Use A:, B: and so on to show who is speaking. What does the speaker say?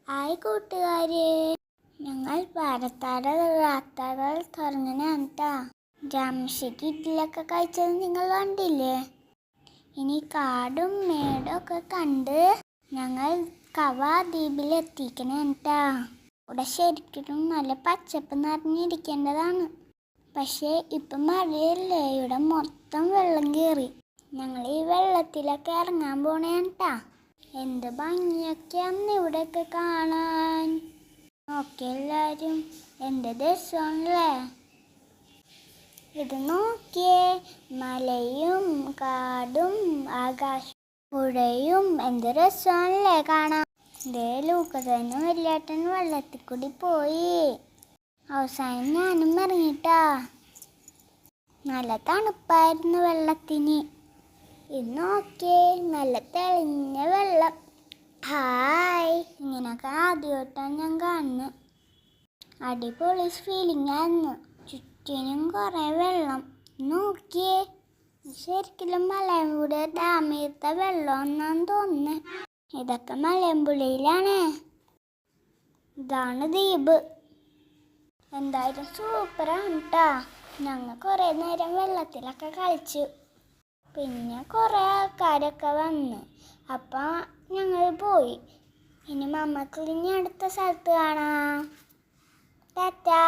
A: Hi കൂട്ടുകാരെ, ഞങ്ങൾ പാലത്താട് യാത്രകൾ തുടങ്ങാനാണ് കേട്ടോ. ജാംഷയ്ക്ക് ഇഡ്ഡലിയൊക്കെ കഴിച്ചത് നിങ്ങൾ കണ്ടില്ലേ? ഇനി കാടും മേടും ഒക്കെ കണ്ട് ഞങ്ങൾ കവാ ദ്വീപിൽ എത്തിക്കണം കേട്ടോ. ഇവിടെ ശരിക്കും നല്ല പച്ചപ്പ് നിറഞ്ഞിരിക്കേണ്ടതാണ്. പക്ഷേ ഇപ്പം മഴയല്ലേ, ഇവിടെ മൊത്തം വെള്ളം കയറി. ഞങ്ങൾ ഈ വെള്ളത്തിലൊക്കെ ഇറങ്ങാൻ പോണേണ് കേട്ടോ. എന്ത് ഭംഗിയൊക്കെയാന്ന് ഇവിടെയൊക്കെ കാണാൻ. നോക്കി എല്ലാവരും, എന്ത് രസമാണല്ലേ ഇത്. നോക്കിയേ, മലയും കാടും ആകാശം പുഴയും എന്ത് രസമാണല്ലേ കാണാൻ. ഇതേ ലൂക്കതനും വലിയേട്ടൻ വെള്ളത്തിൽ കൂടി പോയി. അവസാനം ഞാനും ഇറങ്ങിട്ടാ. നല്ല തണുപ്പായിരുന്നു വെള്ളത്തിന്. ഇത് നോക്കിയേ, നല്ല തെളിഞ്ഞ വെള്ളം. ഹായ്, ഇങ്ങനൊക്കെ ആദ്യമായിട്ടാണ് ഞാൻ കാണുന്നത്. അടിപൊളി ഫീലിംഗ് ആയിരുന്നു. ചുറ്റിനും കുറേ വെള്ളം. നോക്കിയേ, ശരിക്കും മലമ്പുഴ ഡാമിലത്തെ വെള്ളം എന്നാന്ന് തോന്നുന്നത്. ഇതൊക്കെ മലമ്പുഴയിലാണ്. ഇതാണ് ദ്വീപ്. എന്തായാലും സൂപ്പറാണ് കേട്ടോ. ഞങ്ങൾ കുറേ നേരം വെള്ളത്തിലൊക്കെ കളിച്ചു. പിന്നെ കുറേ ആൾക്കാരൊക്കെ വന്ന്. അപ്പം ഞങ്ങൾ പോയി. ഇനി മമ്മക്ക് ഇനി അടുത്ത സ്ഥലത്ത് കാണാം. ടാറ്റാ.